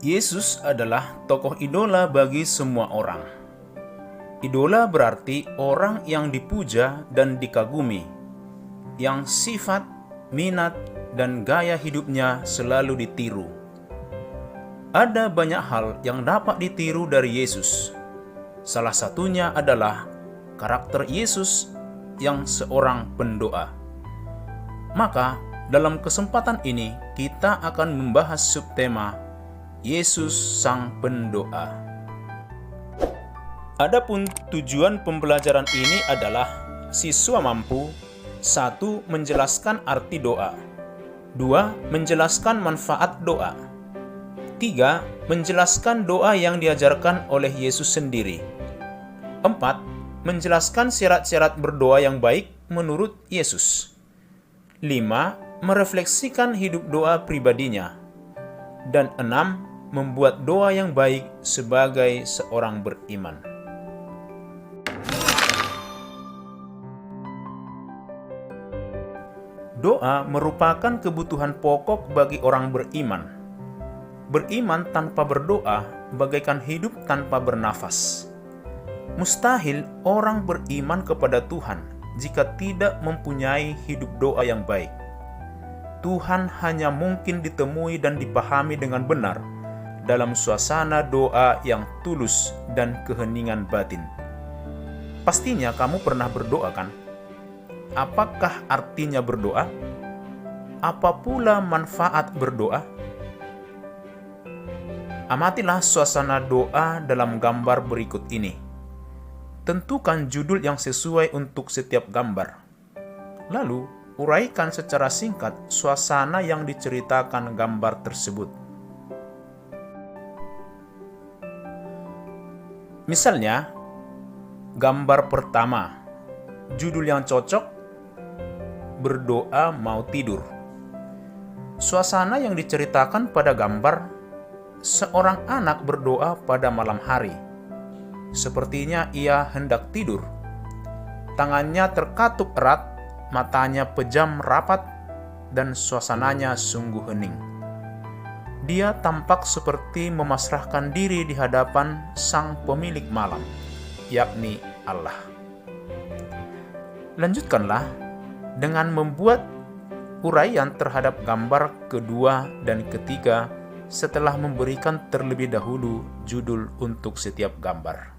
Yesus adalah tokoh idola bagi semua orang. Idola berarti orang yang dipuja dan dikagumi, yang sifat, minat, dan gaya hidupnya selalu ditiru. Ada banyak hal yang dapat ditiru dari Yesus. Salah satunya adalah karakter Yesus yang seorang pendoa. Maka, dalam kesempatan ini kita akan membahas subtema Yesus Sang Pendoa. Adapun tujuan pembelajaran ini adalah siswa mampu 1. Menjelaskan arti doa, 2. Menjelaskan manfaat doa, 3. Menjelaskan doa yang diajarkan oleh Yesus sendiri, 4. Menjelaskan syarat-syarat berdoa yang baik menurut Yesus, 5. Merefleksikan hidup doa pribadinya, dan 6. Membuat doa yang baik sebagai seorang beriman. Doa merupakan kebutuhan pokok bagi orang beriman. Beriman tanpa berdoa bagaikan hidup tanpa bernafas. Mustahil orang beriman kepada Tuhan jika tidak mempunyai hidup doa yang baik. Tuhan hanya mungkin ditemui dan dipahami dengan benar dalam suasana doa yang tulus dan keheningan batin. Pastinya kamu pernah berdoa, kan? Apakah artinya berdoa? Apa pula manfaat berdoa? Amatilah suasana doa dalam gambar berikut ini. Tentukan judul yang sesuai untuk setiap gambar. Lalu, uraikan secara singkat suasana yang diceritakan gambar tersebut. Misalnya, gambar pertama, judul yang cocok, berdoa mau tidur. Suasana yang diceritakan pada gambar, seorang anak berdoa pada malam hari. Sepertinya ia hendak tidur. Tangannya terkatup erat, matanya pejam rapat, dan suasananya sungguh hening. Dia tampak seperti memasrahkan diri di hadapan sang pemilik malam, yakni Allah. Lanjutkanlah dengan membuat uraian terhadap gambar kedua dan ketiga setelah memberikan terlebih dahulu judul untuk setiap gambar.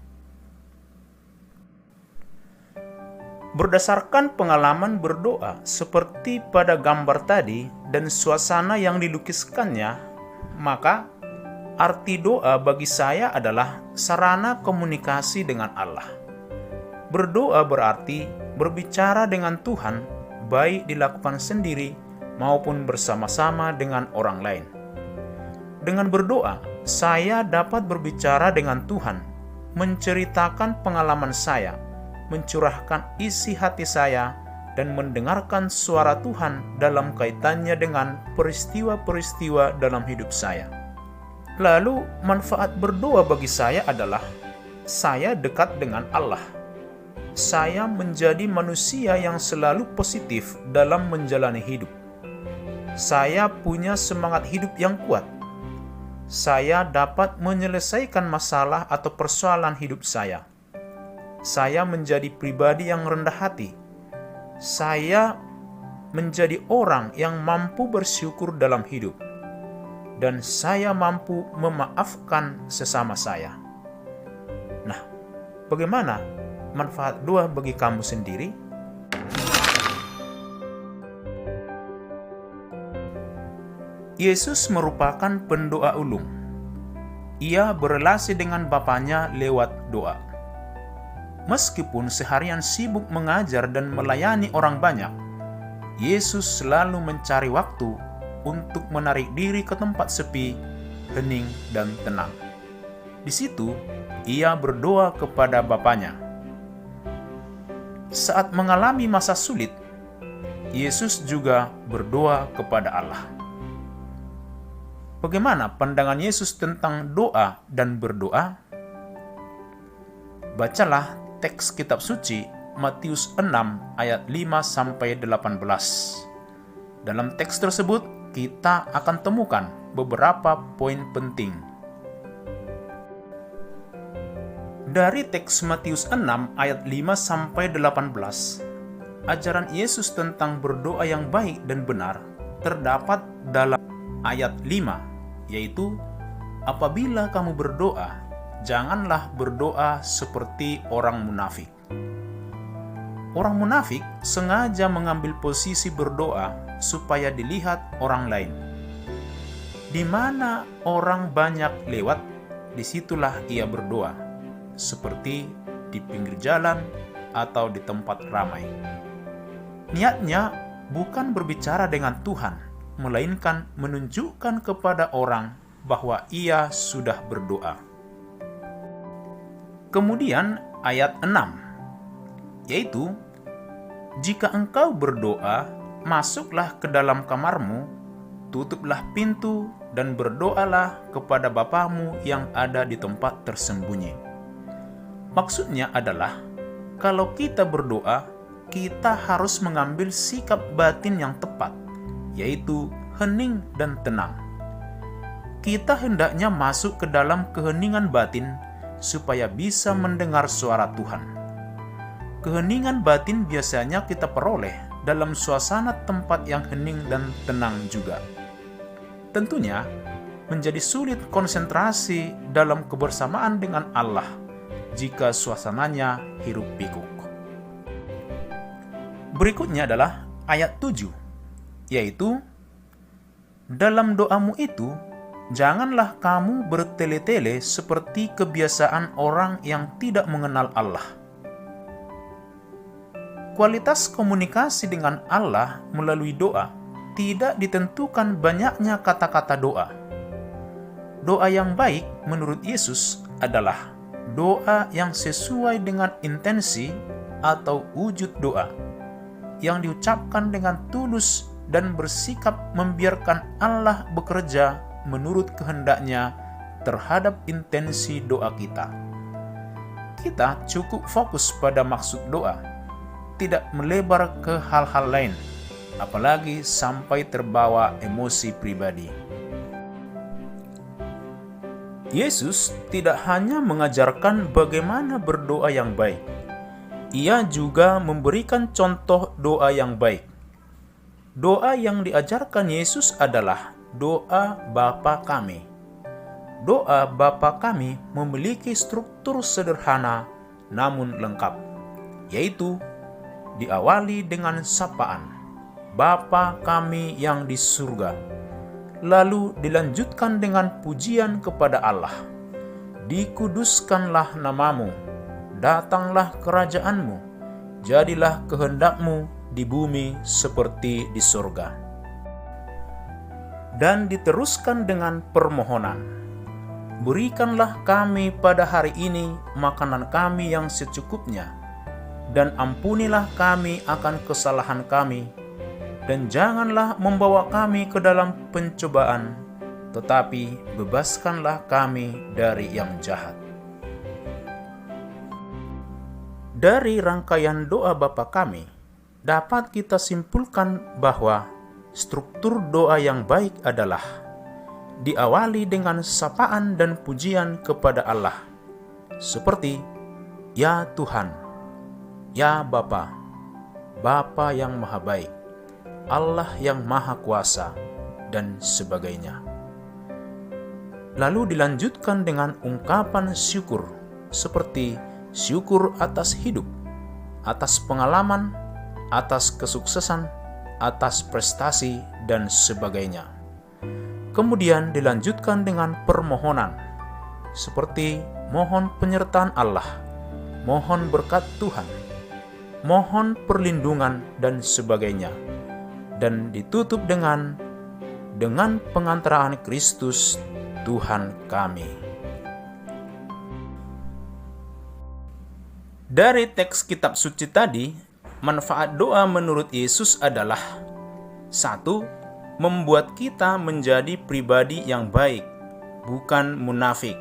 Berdasarkan pengalaman berdoa seperti pada gambar tadi dan suasana yang dilukiskannya, maka arti doa bagi saya adalah sarana komunikasi dengan Allah. Berdoa berarti berbicara dengan Tuhan, baik dilakukan sendiri maupun bersama-sama dengan orang lain. Dengan berdoa, saya dapat berbicara dengan Tuhan, menceritakan pengalaman saya, mencurahkan isi hati saya, dan mendengarkan suara Tuhan dalam kaitannya dengan peristiwa-peristiwa dalam hidup saya. Lalu, manfaat berdoa bagi saya adalah saya dekat dengan Allah. Saya menjadi manusia yang selalu positif dalam menjalani hidup. Saya punya semangat hidup yang kuat. Saya dapat menyelesaikan masalah atau persoalan hidup saya. Saya menjadi pribadi yang rendah hati. Saya menjadi orang yang mampu bersyukur dalam hidup, dan saya mampu memaafkan sesama saya. Nah, bagaimana manfaat doa bagi kamu sendiri? Yesus merupakan pendoa ulung. Ia berelasi dengan Bapanya lewat doa. Meskipun seharian sibuk mengajar dan melayani orang banyak, Yesus selalu mencari waktu untuk menarik diri ke tempat sepi, hening, dan tenang. Di situ, ia berdoa kepada Bapanya. Saat mengalami masa sulit, Yesus juga berdoa kepada Allah. Bagaimana pandangan Yesus tentang doa dan berdoa? Bacalah teks kitab suci Matius 6 ayat 5-18. Dalam teks tersebut kita akan temukan beberapa poin penting. Dari teks Matius 6 ayat 5-18, ajaran Yesus tentang berdoa yang baik dan benar terdapat dalam ayat 5, yaitu, apabila kamu berdoa, janganlah berdoa seperti orang munafik. Orang munafik sengaja mengambil posisi berdoa supaya dilihat orang lain. Di mana orang banyak lewat, disitulah ia berdoa, seperti di pinggir jalan atau di tempat ramai. Niatnya bukan berbicara dengan Tuhan, melainkan menunjukkan kepada orang bahwa ia sudah berdoa. Kemudian ayat 6, yaitu, jika engkau berdoa, masuklah ke dalam kamarmu, tutuplah pintu, dan berdoalah kepada Bapamu yang ada di tempat tersembunyi. Maksudnya adalah, kalau kita berdoa, kita harus mengambil sikap batin yang tepat, yaitu hening dan tenang. Kita hendaknya masuk ke dalam keheningan batin supaya bisa mendengar suara Tuhan. Keheningan batin biasanya kita peroleh dalam suasana tempat yang hening dan tenang juga. Tentunya, menjadi sulit konsentrasi dalam kebersamaan dengan Allah jika suasananya hiruk-pikuk. Berikutnya adalah ayat 7, yaitu, dalam doamu itu, janganlah kamu bertele-tele seperti kebiasaan orang yang tidak mengenal Allah. Kualitas komunikasi dengan Allah melalui doa tidak ditentukan banyaknya kata-kata doa. Doa yang baik menurut Yesus adalah doa yang sesuai dengan intensi atau wujud doa, yang diucapkan dengan tulus dan bersikap membiarkan Allah bekerja menurut kehendaknya terhadap intensi doa kita. Kita cukup fokus pada maksud doa, tidak melebar ke hal-hal lain, apalagi sampai terbawa emosi pribadi. Yesus tidak hanya mengajarkan bagaimana berdoa yang baik, ia juga memberikan contoh doa yang baik. Doa yang diajarkan Yesus adalah doa Bapa Kami. Doa Bapa Kami memiliki struktur sederhana namun lengkap, yaitu diawali dengan sapaan, Bapa Kami yang di surga. Lalu dilanjutkan dengan pujian kepada Allah. Dikuduskanlah namamu, datanglah kerajaanmu, jadilah kehendakmu di bumi seperti di surga. Dan diteruskan dengan permohonan. Berikanlah kami pada hari ini makanan kami yang secukupnya, dan ampunilah kami akan kesalahan kami, dan janganlah membawa kami ke dalam pencobaan, tetapi bebaskanlah kami dari yang jahat. Dari rangkaian doa Bapa Kami, dapat kita simpulkan bahwa struktur doa yang baik adalah diawali dengan sapaan dan pujian kepada Allah, seperti, Ya Tuhan, Ya Bapa, Bapa yang Maha Baik, Allah yang Maha Kuasa, dan sebagainya. Lalu dilanjutkan dengan ungkapan syukur, seperti syukur atas hidup, atas pengalaman, atas kesuksesan, atas prestasi, dan sebagainya. Kemudian dilanjutkan dengan permohonan, seperti mohon penyertaan Allah, mohon berkat Tuhan, mohon perlindungan, dan sebagainya. Dan ditutup dengan pengantaraan Kristus Tuhan kami. Dari teks kitab suci tadi, manfaat doa menurut Yesus adalah: 1. Membuat kita menjadi pribadi yang baik, bukan munafik.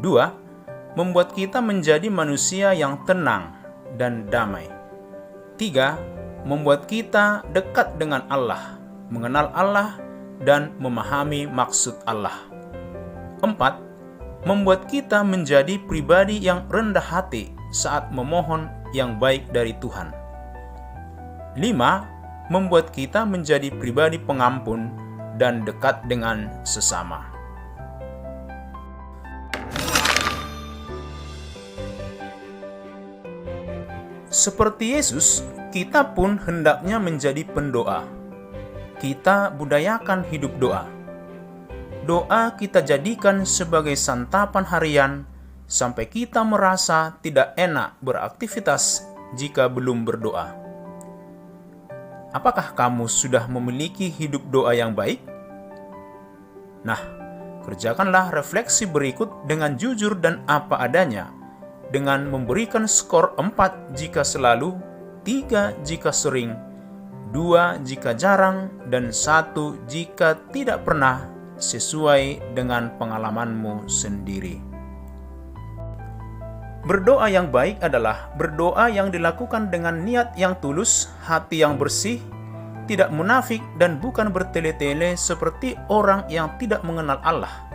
2. Membuat kita menjadi manusia yang tenang dan damai. 3. Membuat kita dekat dengan Allah, mengenal Allah, dan memahami maksud Allah. 4. membuat kita menjadi pribadi yang rendah hati saat memohon yang baik dari Tuhan. 5. Membuat kita menjadi pribadi pengampun dan dekat dengan sesama. Seperti Yesus, kita pun hendaknya menjadi pendoa. Kita budayakan hidup doa. Doa kita jadikan sebagai santapan harian sampai kita merasa tidak enak beraktivitas jika belum berdoa. Apakah kamu sudah memiliki hidup doa yang baik? Nah, kerjakanlah refleksi berikut dengan jujur dan apa adanya, dengan memberikan skor 4 jika selalu, 3 jika sering, 2 jika jarang, dan 1 jika tidak pernah, sesuai dengan pengalamanmu sendiri. Berdoa yang baik adalah berdoa yang dilakukan dengan niat yang tulus, hati yang bersih, tidak munafik, dan bukan bertele-tele seperti orang yang tidak mengenal Allah,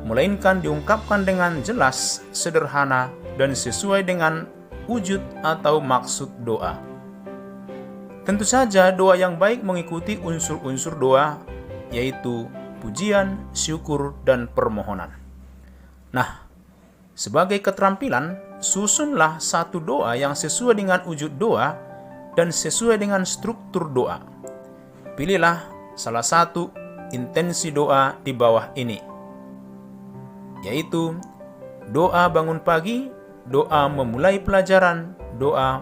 melainkan diungkapkan dengan jelas, sederhana, dan sesuai dengan wujud atau maksud doa. Tentu saja doa yang baik mengikuti unsur-unsur doa, yaitu pujian, syukur, dan permohonan. Nah, sebagai keterampilan, susunlah satu doa yang sesuai dengan wujud doa dan sesuai dengan struktur doa. Pilihlah salah satu intensi doa di bawah ini, yaitu doa bangun pagi, doa memulai pelajaran, doa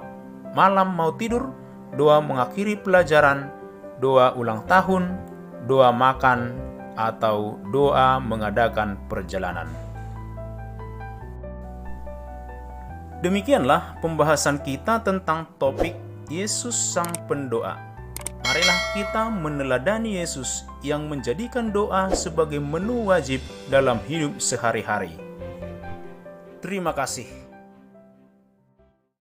malam mau tidur, doa mengakhiri pelajaran, doa ulang tahun, doa makan, atau doa mengadakan perjalanan. Demikianlah pembahasan kita tentang topik Yesus Sang Pendoa. Marilah kita meneladani Yesus yang menjadikan doa sebagai menu wajib dalam hidup sehari-hari. Terima kasih.